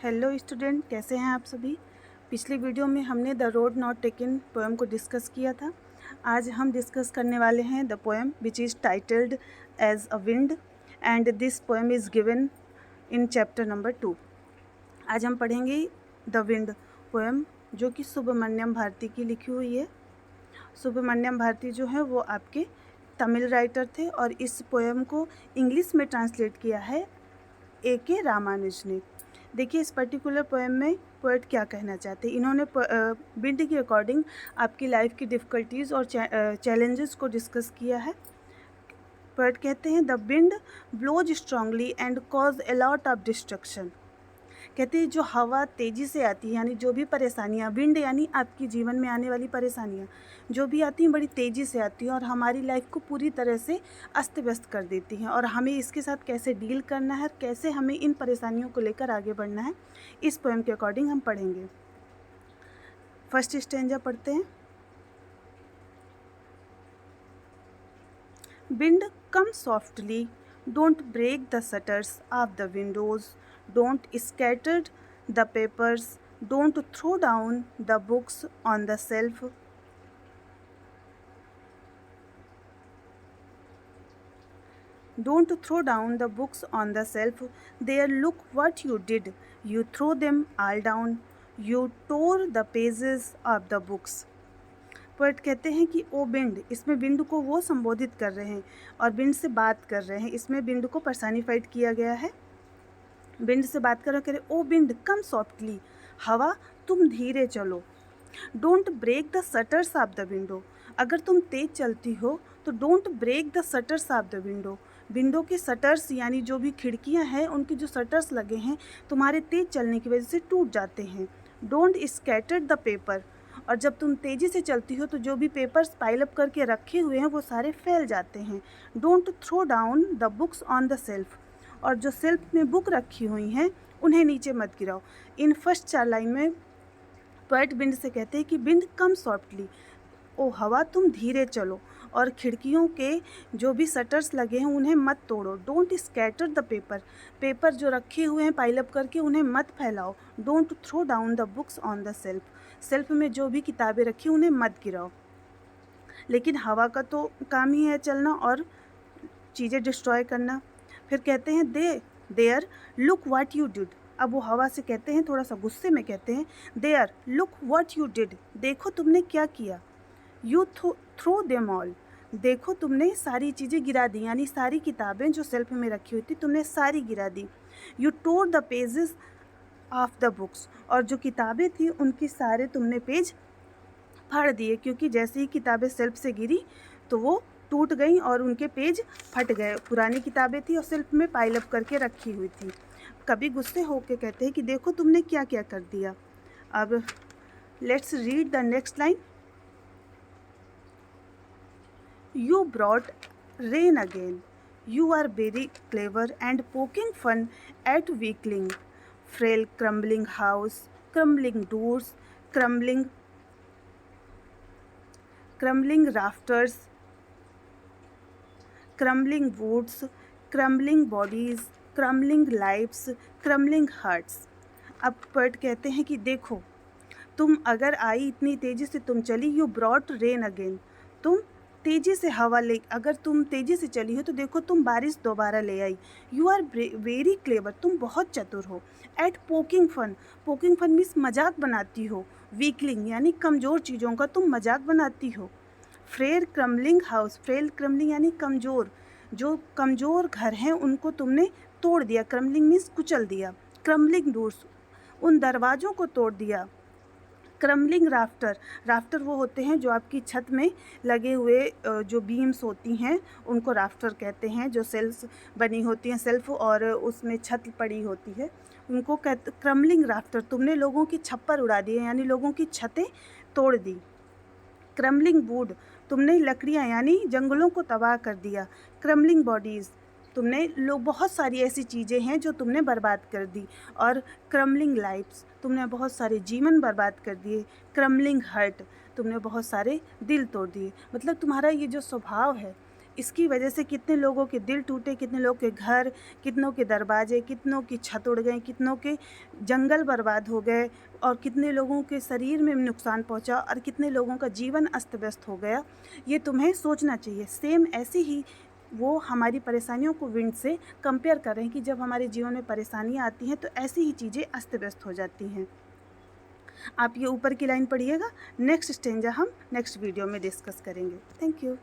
Hello student, कैसे हैं आप सभी। पिछली वीडियो में हमने the road not taken poem को डिस्कस किया था। आज हम डिस्कस करने वाले हैं the poem which is titled as a wind and this poem is given in chapter number 2। आज हम पढ़ेंगे द विंड पोएम जो कि सुब्रमण्यम भारती की लिखी हुई है। सुब्रमण्यम भारती जो है वो आपके तमिल राइटर थे और इस पोएम को इंग्लिश में ट्रांसलेट किया है A.K. रामानुज ने। देखिए इस पर्टिकुलर पोएम में पोएट क्या कहना चाहते हैं। इन्होंने विंड के अकॉर्डिंग आपकी लाइफ की डिफ़िकल्टीज़ और चैलेंजेस को डिस्कस किया है। पोएट कहते हैं the wind blows strongly and cause a lot of destruction. कहते हैं जो हवा तेज़ी से आती है, यानी जो भी परेशानियाँ, विंड यानी आपकी जीवन में आने वाली परेशानियाँ जो भी आती हैं बड़ी तेज़ी से आती हैं और हमारी लाइफ को पूरी तरह से अस्त व्यस्त कर देती हैं और हमें इसके साथ कैसे डील करना है, कैसे हमें इन परेशानियों को लेकर आगे बढ़ना है, इस पोएम के अकॉर्डिंग हम पढ़ेंगे। फर्स्ट स्टेंजा पढ़ते हैं। Wind come softly, don't break the shutters of the windows, don't scatter the papers, don't throw down the books on the shelf. Don't throw down the books on the shelf. There, look what you did. You throw them all down. You tore the pages of the books. Poet कहते हैं कि ओ wind, इसमें wind को वो संबोधित कर रहे हैं और विंड से बात कर रहे हैं। इसमें विंड को पर्सनिफाइड किया गया है। विंड से बात कर रहे, ओ विंड कम सॉफ्टली, हवा तुम धीरे चलो। Don't break the shutters of the window, अगर तुम तेज़ चलती हो तो don't break the shutters of the window, window के शटर्स यानी जो भी खिड़कियां हैं उनके जो शटर्स लगे हैं तुम्हारे तेज़ चलने की वजह से टूट जाते हैं। डोंट स्कैटर द पेपर, और जब तुम तेज़ी से चलती हो तो जो भी पेपर्स पाइलअप करके रखे हुए हैं वो सारे फैल जाते हैं। Don't throw down the books on the shelf, और जो सेल्फ में बुक रखी हुई हैं उन्हें नीचे मत गिराओ। इन फर्स्ट 4 लाइन में पोएट विंड से कहते हैं कि विंड कम सॉफ्टली, ओ हवा तुम धीरे चलो, और खिड़कियों के जो भी शटर्स लगे हैं उन्हें मत तोड़ो। Don't scatter the paper, paper जो रखे हुए हैं पाइलअप करके उन्हें मत फैलाओ। Don't throw down the books on the shelf, shelf में जो भी किताबें रखी उन्हें मत गिराओ। लेकिन हवा का तो काम ही है चलना और चीज़ें डिस्ट्रॉय करना। फिर कहते हैं there look what you did, अब वो हवा से कहते हैं, थोड़ा सा गुस्से में कहते हैं, there look what you did, देखो तुमने क्या किया। यू थ्रो देम ऑल, देखो तुमने सारी चीज़ें गिरा दी, यानी सारी किताबें जो सेल्फ में रखी हुई थी तुमने सारी गिरा दी। You tore the pages of the books, और जो किताबें थी उनकी सारे तुमने पेज फाड़ दिए, क्योंकि जैसे ही किताबें सेल्फ से गिरी तो वो टूट गई और उनके पेज फट गए। पुरानी किताबें थी और सेल्फ में पाइलअप करके रखी हुई थी। कभी गुस्से होकर कहते हैं कि देखो तुमने क्या क्या कर दिया। अब let's read the next line. You brought rain again, you are very clever and poking fun at weakling, frail crumbling house, crumbling doors, crumbling rafters, crumbling woods, crumbling bodies, crumbling lives, crumbling hearts. अब poet कहते हैं कि देखो तुम अगर आई इतनी तेज़ी से तुम चली, यू ब्रॉट रेन अगेन, तुम तेज़ी से हवा ले, अगर तुम तेज़ी से चली हो तो देखो तुम बारिश दोबारा ले आई। यू आर वेरी क्लेवर, तुम बहुत चतुर हो। At poking fun, poking fun means मजाक बनाती हो। वीकलिंग यानी कमज़ोर चीज़ों का तुम मजाक बनाती हो। Frail crumbling house, frail crumbling यानी कमज़ोर, जो कमज़ोर घर हैं उनको तुमने तोड़ दिया। क्रम्बलिंग मीन्स कुचल दिया। क्रम्बलिंग डोर्स, उन दरवाज़ों को तोड़ दिया। क्रम्बलिंग राफ्टर, राफ्टर वो होते हैं जो आपकी छत में लगे हुए जो बीम्स होती हैं उनको राफ्टर कहते हैं, जो सेल्फ बनी होती हैं, सेल्फ और उसमें छत पड़ी होती है उनको कहते। क्रम्बलिंग राफ्टर, तुमने लोगों की छप्पर उड़ा दिए, यानी लोगों की छतें तोड़ दी। क्रम्बलिंग वुड, तुमने लकड़ियाँ यानी जंगलों को तबाह कर दिया। क्रम्बलिंग बॉडीज़, तुमने लोग बहुत सारी ऐसी चीज़ें हैं जो तुमने बर्बाद कर दी। और क्रम्बलिंग लाइफ्स, तुमने बहुत सारे जीवन बर्बाद कर दिए। क्रम्बलिंग हर्ट, तुमने बहुत सारे दिल तोड़ दिए। मतलब तुम्हारा ये जो स्वभाव है इसकी वजह से कितने लोगों के दिल टूटे, कितने लोगों के घर, कितनों के दरवाजे, कितनों की छत उड़ गई, कितनों के जंगल बर्बाद हो गए और कितने लोगों के शरीर में नुकसान पहुंचा और कितने लोगों का जीवन अस्त व्यस्त हो गया। ये तुम्हें सोचना चाहिए। सेम ऐसे ही वो हमारी परेशानियों को विंड से कंपेयर कर रहे हैं कि जब हमारे जीवन में परेशानियाँ आती हैं तो ऐसी ही चीज़ें अस्त व्यस्त हो जाती हैं। आप ये ऊपर की लाइन पढ़िएगा। नेक्स्ट स्टेंजा हम नेक्स्ट वीडियो में डिस्कस करेंगे। Thank you.